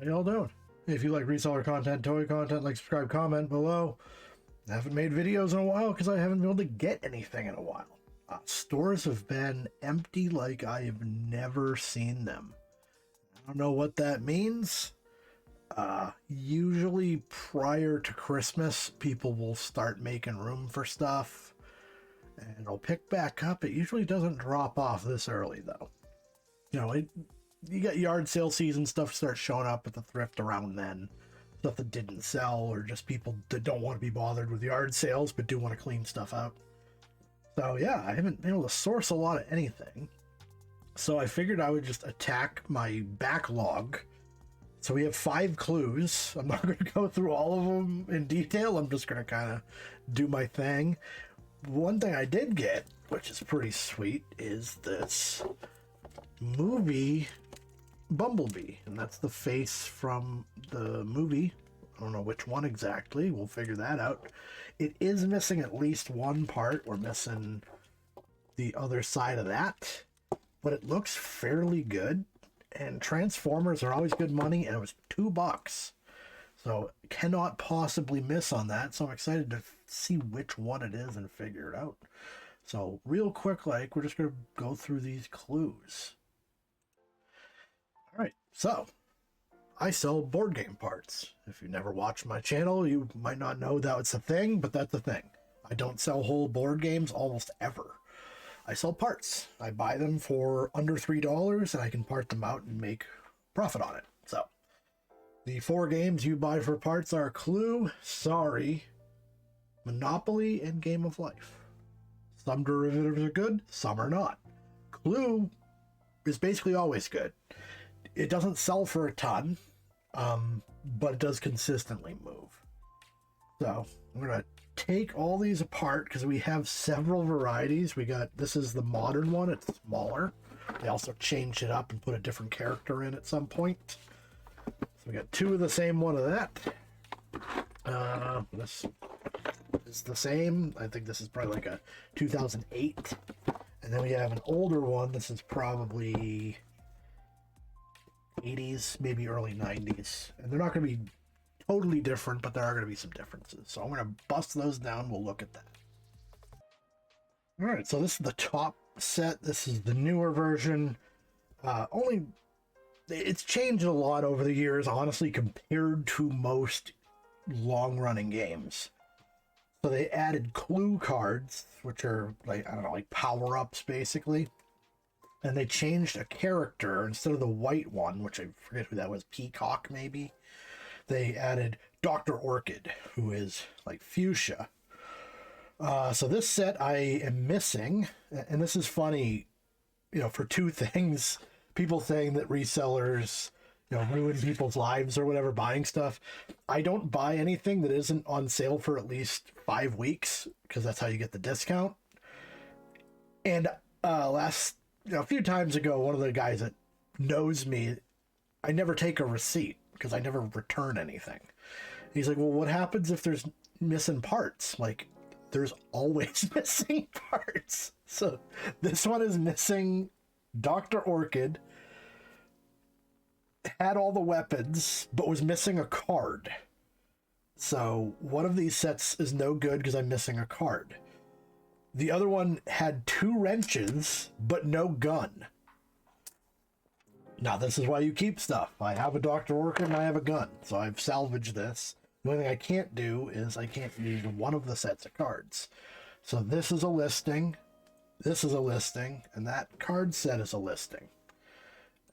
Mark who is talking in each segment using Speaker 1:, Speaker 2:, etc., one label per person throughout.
Speaker 1: How y'all doing? If you like reseller content, toy content, like, subscribe, comment below. I haven't made videos in a while because I haven't been able to get anything in a while. Stores have been empty like I have never seen them. I don't know what that means. Usually prior to Christmas, people will start making room for stuff and it'll pick back up. It usually doesn't drop off this early though. You know, you got yard sale season stuff starts showing up at the thrift around then. Stuff that didn't sell, or just people that don't want to be bothered with yard sales but do want to clean stuff out. So yeah, I haven't been able to source a lot of anything. So I figured I would just attack my backlog. So we have 5 clues. I'm not going to go through all of them in detail. I'm just going to kind of do my thing. One thing I did get, which is pretty sweet, is this movie Bumblebee, and that's the face from the movie. I don't know which one exactly. We'll figure that out. It is missing at least one part. We're missing the other side of that, but it looks fairly good. And Transformers are always good money, and it was $2. So cannot possibly miss on that. So I'm excited to see which one it is and figure it out. So real quick, like, we're just going to go through these clues. All right, so I sell board game parts. If you never watched my channel, you might not know that it's a thing, but that's a thing. I don't sell whole board games almost ever. I sell parts. I buy them for under $3 and I can part them out and make profit on it. So the 4 games you buy for parts are Clue, Sorry, Monopoly, and Game of Life. Some derivatives are good, some are not. Clue is basically always good. It doesn't sell for a ton, but it does consistently move. So I'm going to take all these apart because we have several varieties. This is the modern one. It's smaller. They also changed it up and put a different character in at some point. So we got 2 of the same one of that. This is the same. I think this is probably like a 2008. And then we have an older one. This is probably 80s, maybe early 90s. And they're not going to be totally different, but there are going to be some differences. So I'm going to bust those down. We'll look at that. All right, so this is the top set. This is the newer version. It's changed a lot over the years, honestly, compared to most long-running games. So they added clue cards, which are like, I don't know, like power-ups basically. And they changed a character. Instead of the white one, which I forget who that was, Peacock maybe, they added Dr. Orchid, who is like fuchsia. So this set I am missing, and this is funny, you know, for 2 things. People saying that resellers, you know, ruin people's lives or whatever buying stuff. I don't buy anything that isn't on sale for at least 5 weeks, because that's how you get the discount. And a few times ago, one of the guys that knows me, I never take a receipt because I never return anything. He's like, well, what happens if there's missing parts? Like, there's always missing parts. So this one is missing Dr. Orchid, had all the weapons, but was missing a card. So one of these sets is no good because I'm missing a card. The other one had 2 wrenches, but no gun. Now, this is why you keep stuff. I have a Dr. Orchid and I have a gun, so I've salvaged this. The only thing I can't do is I can't use one of the sets of cards. So this is a listing, this is a listing, and that card set is a listing.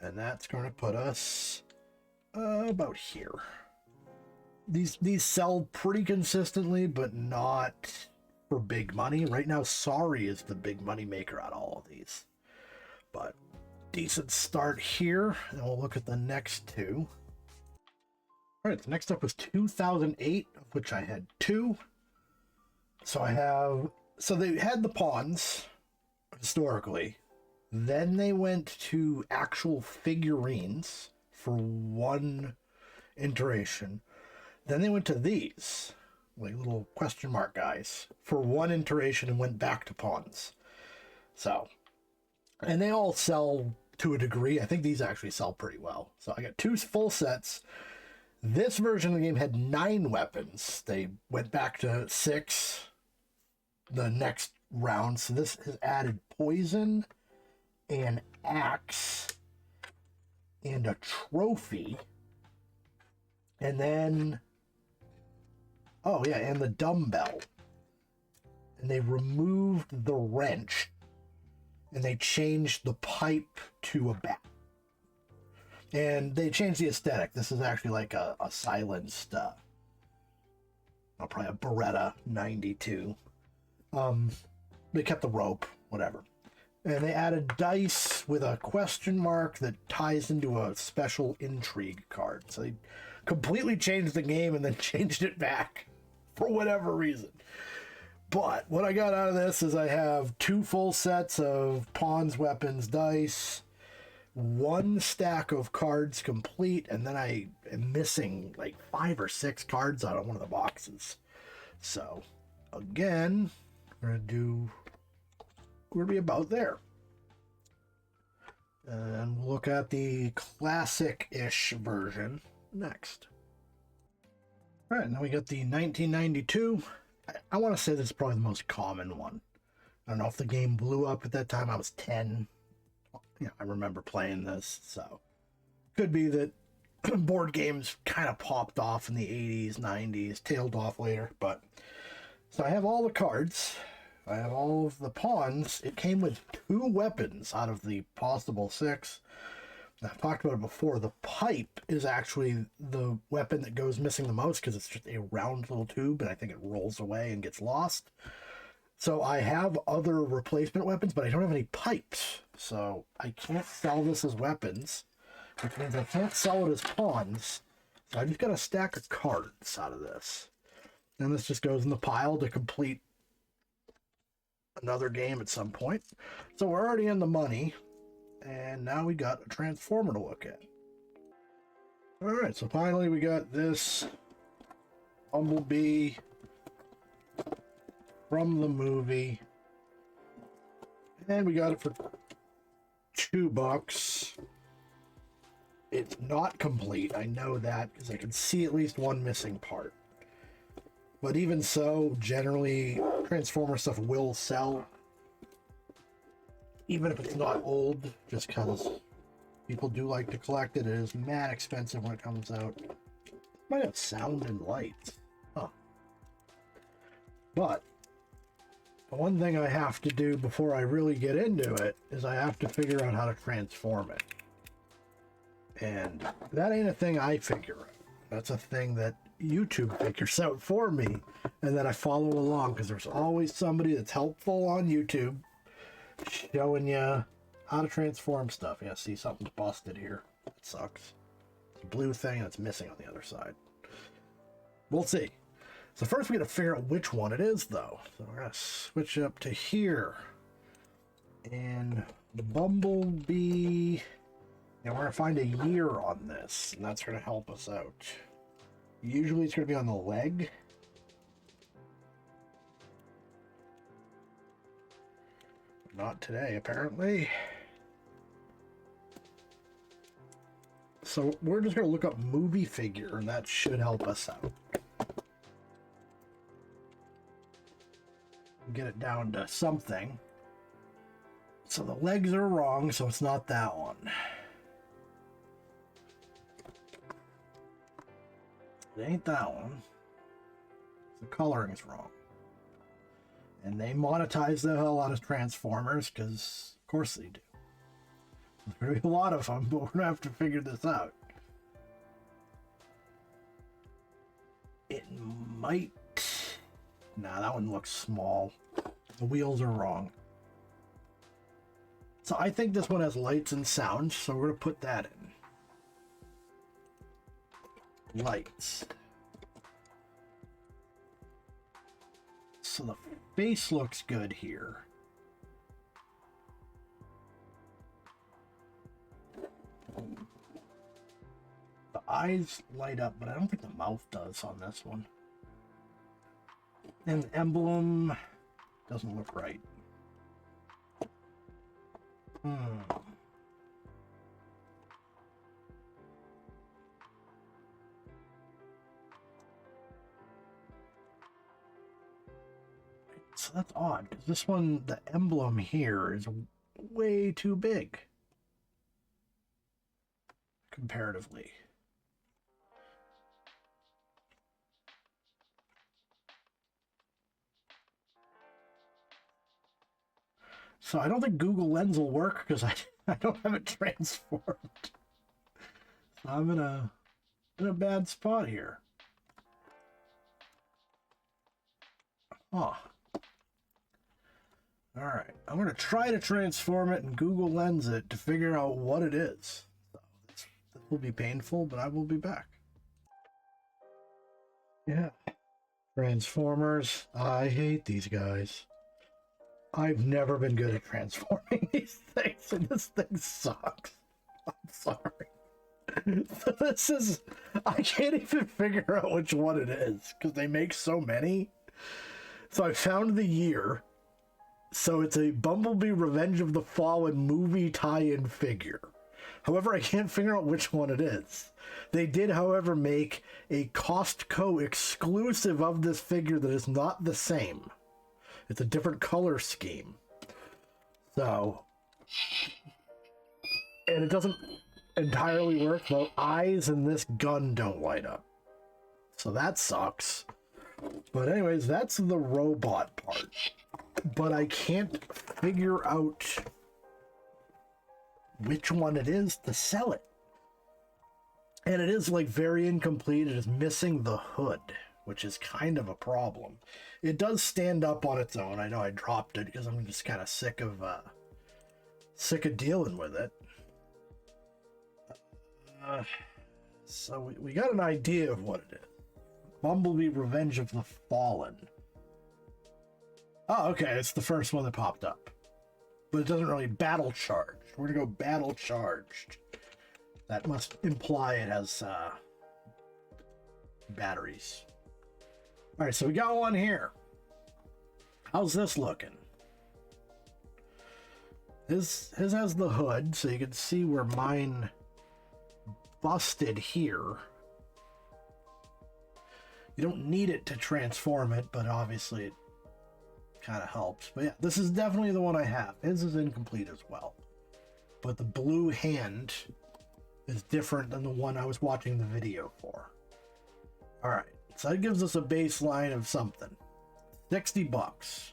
Speaker 1: And that's going to put us about here. These sell pretty consistently, but not for big money. Right now, Sorry is the big money maker out of all of these. But decent start here, and we'll look at the next 2. All right, the next up was 2008, of which I had 2. So they had the pawns historically. Then they went to actual figurines for 1 iteration. Then they went to these, like little question mark guys, for 1 iteration and went back to pawns. So, and they all sell to a degree. I think these actually sell pretty well. So I got 2 full sets. This version of the game had 9 weapons. They went back to 6 the next round. So this has added poison, an axe, and a trophy. And then, oh yeah, and the dumbbell. And they removed the wrench. And they changed the pipe to a bat. And they changed the aesthetic. This is actually like a silenced, probably a Beretta 92. They kept the rope, whatever. And they added dice with a question mark that ties into a special intrigue card. So they completely changed the game and then changed it back for whatever reason. But what I got out of this is I have 2 full sets of pawns, weapons, dice, 1 stack of cards complete, and then I am missing like 5 or 6 cards out of one of the boxes. So, again, we're going to be about there. And we'll look at the classic-ish version next. All right, now we got the 1992. I want to say this is probably the most common one. I don't know if the game blew up at that time. I was 10. You know, I remember playing this, so could be that board games kind of popped off in the 80s, 90s, tailed off later. But so I have all the cards. I have all of the pawns. It came with 2 weapons out of the possible 6. I've talked about it before. The pipe is actually the weapon that goes missing the most because it's just a round little tube, and I think it rolls away and gets lost. So I have other replacement weapons, but I don't have any pipes. So I can't sell this as weapons, which means I can't sell it as pawns. So I just got a stack of cards out of this. And this just goes in the pile to complete another game at some point. So we're already in the money. And now we got a Transformer to look at. Alright, so finally we got this Bumblebee from the movie. And we got it for $2. It's not complete, I know that, because I can see at least one missing part. But even so, generally, Transformer stuff will sell. Even if it's not old, just because people do like to collect it. It is mad expensive when it comes out. It might have sound and lights. Huh. But the one thing I have to do before I really get into it is I have to figure out how to transform it. And that ain't a thing I figure out. That's a thing that YouTube figures out for me. And then I follow along because there's always somebody that's helpful on YouTube showing you how to transform stuff. Yeah, see, something's busted here. That sucks. It's a blue thing that's missing on the other side. We'll see. So first we got to figure out which one it is, though. So we're going to switch up to here. And Bumblebee. And we're going to find a year on this. And that's going to help us out. Usually it's going to be on the leg. Not today, apparently. So we're just going to look up movie figure, and that should help us out. Get it down to something. So the legs are wrong, so it's not that one. It ain't that one. The coloring is wrong. And they monetize the hell out of Transformers, because of course they do. There's going to be a lot of them, but we're going to have to figure this out. It might... Nah, that one looks small. The wheels are wrong. So I think this one has lights and sound, so we're going to put that in. Lights. So the face looks good here. The eyes light up, but I don't think the mouth does on this one. And the emblem doesn't look right. So that's odd, because this one, the emblem here is way too big. Comparatively. So I don't think Google Lens will work because I don't have it transformed. So I'm in a bad spot here. Huh. Alright, I'm going to try to transform it and Google Lens it to figure out what it is. So this will be painful, but I will be back. Yeah. Transformers. I hate these guys. I've never been good at transforming these things, and this thing sucks. I'm sorry. So this is... I can't even figure out which one it is, because they make so many. So I found the year. So it's a Bumblebee Revenge of the Fallen movie tie-in figure. However, I can't figure out which one it is. They did, however, make a Costco exclusive of this figure that is not the same. It's a different color scheme. So, and it doesn't entirely work. The eyes in this gun don't light up. So that sucks. But anyways, that's the robot part. But I can't figure out which one it is to sell it. And it is like very incomplete. It is missing the hood, which is kind of a problem. It does stand up on its own. I know I dropped it because I'm just kind of sick of dealing with it. So we got an idea of what it is. Bumblebee Revenge of the Fallen. Oh, okay, it's the first one that popped up. But it doesn't really battle charge. We're gonna go battle charged. That must imply it has batteries. Alright, so we got one here. How's this looking? His has the hood, so you can see where mine busted here. You don't need it to transform it, but obviously it kind of helps. But yeah, this is definitely the one I have. His is incomplete as well. But the blue hand is different than the one I was watching the video for. Alright, so that gives us a baseline of something. 60 bucks.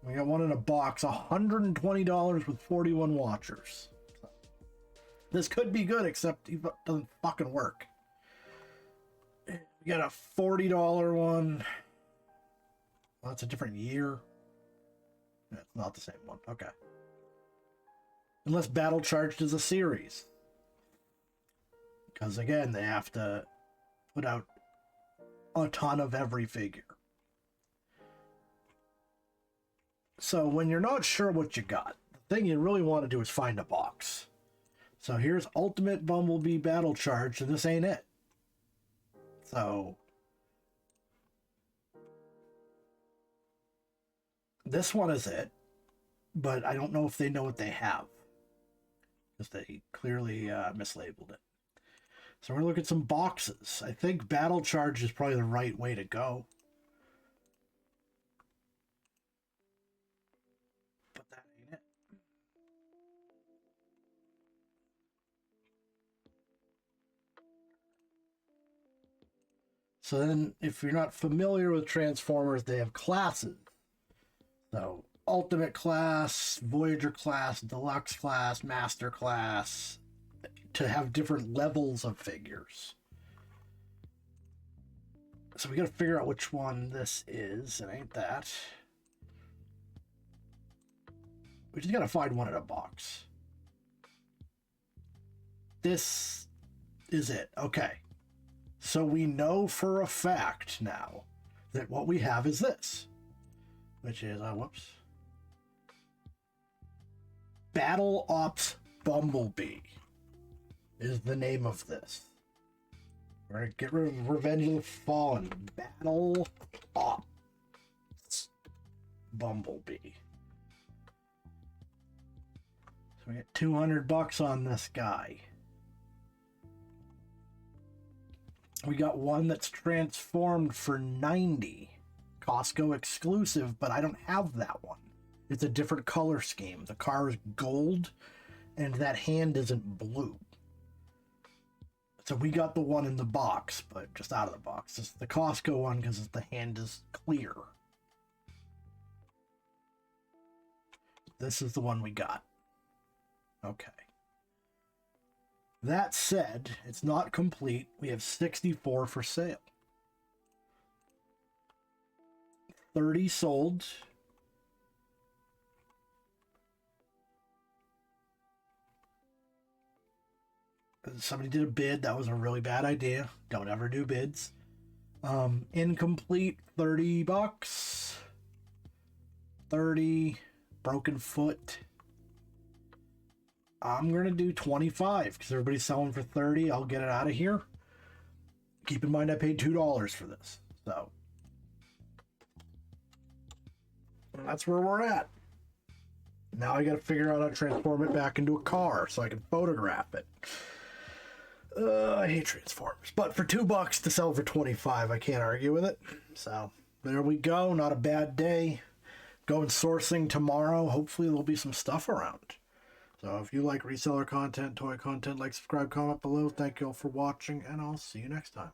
Speaker 1: We got one in a box, $120 with 41 watchers. So, this could be good, except it doesn't fucking work. We got a $40 one. Well, that's a different year. That's not the same one. Okay. Unless Battle Charged is a series. Because again, they have to put out a ton of every figure. So when you're not sure what you got, the thing you really want to do is find a box. So here's Ultimate Bumblebee Battle Charge, and this ain't it. So this one is it, but I don't know if they know what they have, because they clearly mislabeled it. So we're gonna look at some boxes. I think Battle Charge is probably the right way to go. But that ain't it. So then, if you're not familiar with Transformers, they have classes. So, Ultimate Class, Voyager Class, Deluxe Class, Master Class, to have different levels of figures. So we gotta figure out which one this is. It ain't that. We just gotta find one in a box. This is it. Okay. So we know for a fact now that what we have is this. Which is, whoops. Battle Ops Bumblebee is the name of this. We're gonna get rid of Revenge of the Fallen. Battle Ops Bumblebee. So we get $200 on this guy. We got one that's transformed for $90. Costco exclusive, but I don't have that one. It's a different color scheme. The car is gold, and that hand isn't blue. So we got the one in the box, but just out of the box. This is the Costco one because the hand is clear. This is the one we got. Okay. That said, it's not complete. We have 64 for sale. 30 sold. Somebody did a bid. That was a really bad idea. Don't ever do bids. Incomplete, 30 bucks. 30. Broken foot. I'm going to do 25 because everybody's selling for 30. I'll get it out of here. Keep in mind I paid $2 for this. So that's where we're at. Now I got to figure out how to transform it back into a car so I can photograph it. I hate Transformers. But for $2 to sell for 25, I can't argue with it. So there we go. Not a bad day. Going sourcing tomorrow. Hopefully there'll be some stuff around. So if you like reseller content, toy content, like, subscribe, comment below. Thank you all for watching, and I'll see you next time.